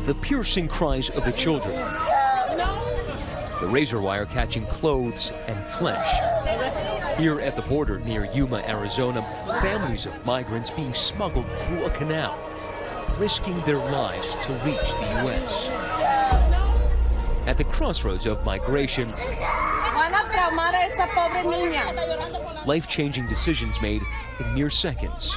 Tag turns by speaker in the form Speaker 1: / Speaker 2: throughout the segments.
Speaker 1: the piercing cries of the children, the razor wire catching clothes and flesh. Here at the border near Yuma, Arizona, families of migrants being smuggled through a canal, risking their lives to reach the U.S. At the crossroads of migration, life-changing decisions made in mere seconds.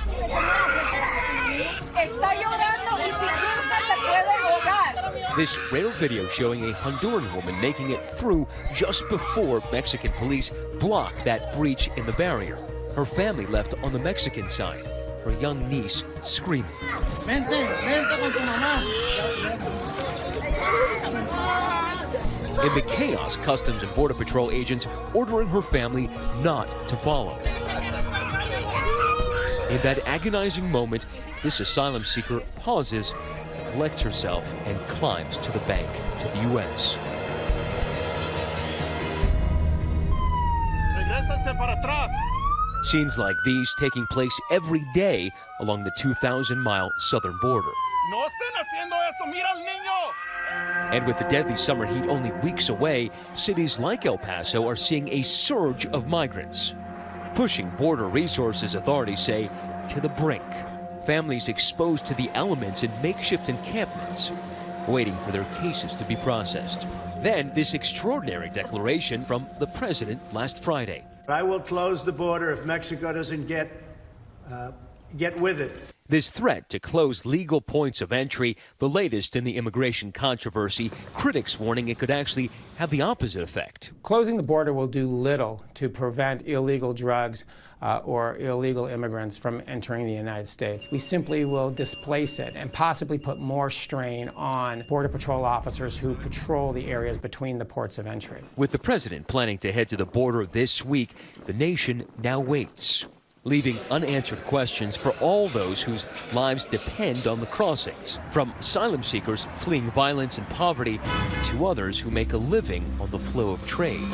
Speaker 1: This rare video showing a Honduran woman making it through just before Mexican police blocked that breach in the barrier. Her family left on the Mexican side, her young niece screaming. In the chaos, Customs and Border Patrol agents ordering her family not to follow. In that agonizing moment, this asylum seeker pauses, collects herself, and climbs to the bank to the U.S. Scenes like these taking place every day along the 2,000-mile southern border. And with the deadly summer heat only weeks away, cities like El Paso are seeing a surge of migrants, pushing border resources, authorities say, to the brink. Families exposed to the elements in makeshift encampments, waiting for their cases to be processed. Then this extraordinary declaration from the president last Friday.
Speaker 2: I will close the border if Mexico doesn't get with it.
Speaker 1: This threat to close legal points of entry, the latest in the immigration controversy, critics warning it could actually have the opposite effect.
Speaker 3: Closing the border will do little to prevent illegal drugs or illegal immigrants from entering the United States. We simply will displace it and possibly put more strain on Border Patrol officers who patrol the areas between the ports of entry.
Speaker 1: With the president planning to head to the border this week, the nation now waits, leaving unanswered questions for all those whose lives depend on the crossings, from asylum seekers fleeing violence and poverty to others who make a living on the flow of trade.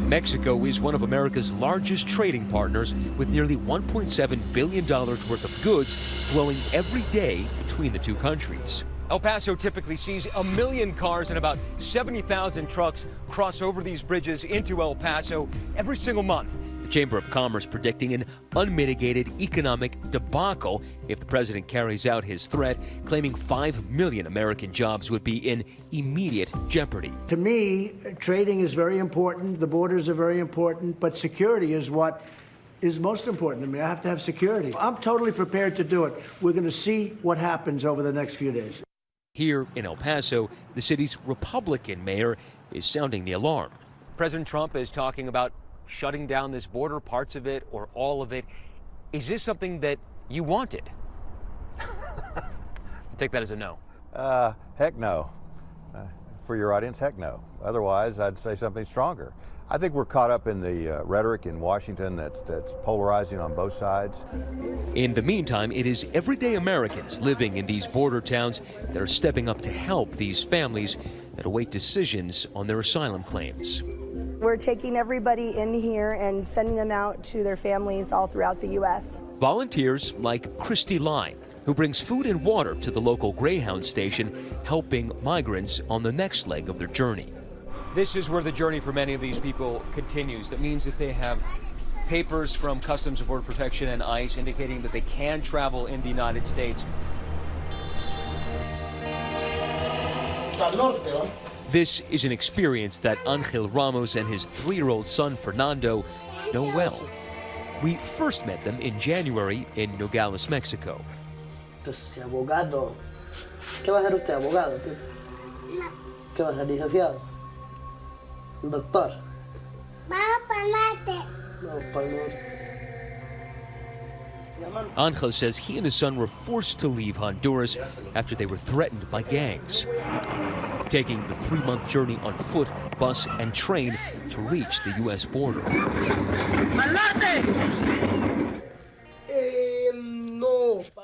Speaker 1: Mexico is one of America's largest trading partners, with nearly $1.7 billion worth of goods flowing every day between the two countries. El Paso typically sees 1 million cars and about 70,000 trucks cross over these bridges into El Paso every single month. The Chamber of Commerce predicting an unmitigated economic debacle if the president carries out his threat, claiming 5 million American jobs would be in immediate jeopardy.
Speaker 2: To me, trading is very important, the borders are very important, but security is what is most important to me. I have to have security. I'm totally prepared to do it. We're going to see what happens over the next few days.
Speaker 1: Here in El Paso, the city's Republican mayor is sounding the alarm. President Trump is talking about shutting down this border, parts of it or all of it. Is this something that you wanted? Take that as a no.
Speaker 4: Heck no. For your audience, heck no. Otherwise, I'd say something stronger. I think we're caught up in the rhetoric in Washington that's polarizing on both sides.
Speaker 1: In the meantime, it is everyday Americans living in these border towns that are stepping up to help these families that await decisions on their asylum claims.
Speaker 5: We're taking everybody in here and sending them out to their families all throughout the U.S.
Speaker 1: Volunteers like Christy Lai, who brings food and water to the local Greyhound station, helping migrants on the next leg of their journey. This is where the journey for many of these people continues. That means that they have papers from Customs and Border Protection and ICE indicating that they can travel in the United States. This is an experience that Angel Ramos and his 3-year-old son Fernando know well. We first met them in January in Nogales, Mexico.
Speaker 6: Abogado. ¿Qué va a ser usted, abogado? ¿Qué va a ser, licenciado? Doctor. Vamos para el norte. Vamos para el norte.
Speaker 1: Angel says he and his son were forced to leave Honduras after they were threatened by gangs, taking the 3-month journey on foot, bus, and train to reach the U.S. border.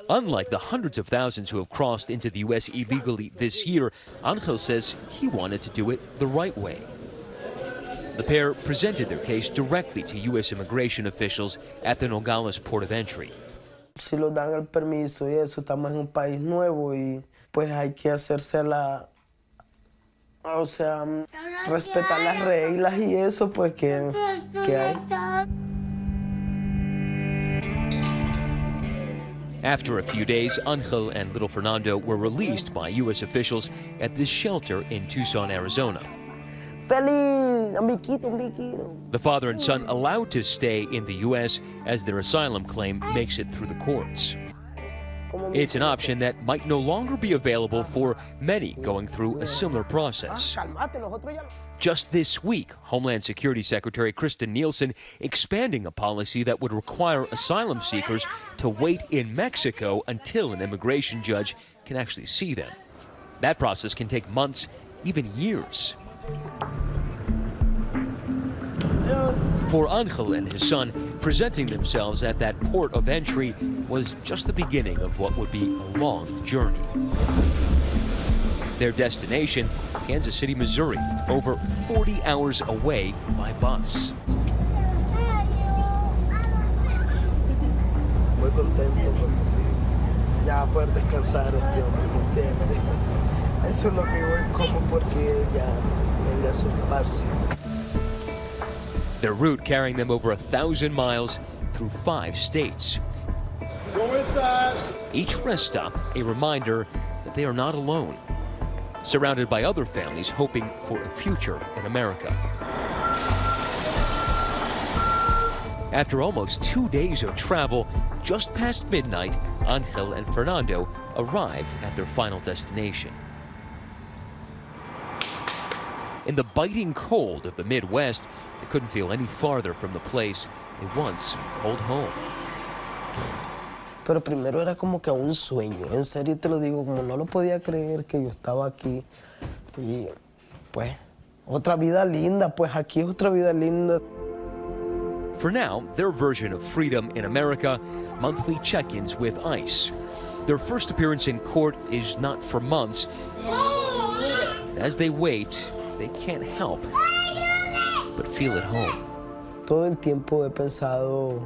Speaker 1: Unlike the hundreds of thousands who have crossed into the U.S. illegally this year, Angel says he wanted to do it the right way. The pair presented their case directly to U.S. immigration officials at the Nogales port of entry.
Speaker 6: si nos dan el permiso y eso, estamos en un país nuevo y pues hay que hacérsela, o sea, respetar las reglas y eso pues que hay.
Speaker 1: After a few days, Angel and little Fernando were released by U.S. officials at this shelter in Tucson, Arizona.
Speaker 6: Feliz, amiguito.
Speaker 1: The father and son allowed to stay in the U.S. as their asylum claim makes it through the courts. It's an option that might no longer be available for many going through a similar process. Just this week, Homeland Security Secretary Kristen Nielsen expanding a policy that would require asylum seekers to wait in Mexico until an immigration judge can actually see them. That process can take months, even years. For Angel and his son, presenting themselves at that port of entry was just the beginning of what would be a long journey. Their destination, Kansas City, Missouri, over 40 hours away by bus.
Speaker 6: Muy contento porque sí, ya poder descansar este hombre, ¿me entiendes? Eso es lo que voy como porque ya tenga su espacio.
Speaker 1: Their route carrying them over 1,000 miles through 5 states. Each rest stop a reminder that they are not alone, surrounded by other families hoping for a future in America. After almost 2 days of travel, just past midnight, Angel and Fernando arrive at their final destination. In the biting cold of the Midwest, they couldn't feel any farther from the place they once called home.
Speaker 6: Pero primero era como que un sueño, en serio te lo digo, como no lo podía creer que yo estaba aquí. Y pues, otra vida linda, pues aquí es otra vida linda.
Speaker 1: For now, their version of freedom in America, monthly check-ins with ICE. Their first appearance in court is not for months. As they wait, they can't help but feel at home.
Speaker 6: Todo el tiempo he pensado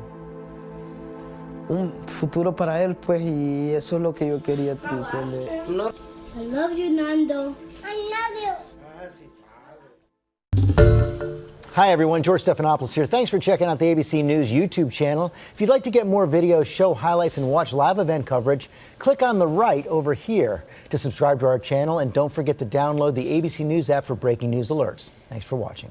Speaker 6: un futuro para él, pues, y eso es lo que yo quería, ¿tú entiendes?
Speaker 7: I love you, Nando. I love you.
Speaker 8: Hi everyone, George Stephanopoulos here. Thanks for checking out the ABC News YouTube channel. If you'd like to get more videos, show highlights, and watch live event coverage, click on the right over here to subscribe to our channel, and don't forget to download the ABC News app for breaking news alerts. Thanks for watching.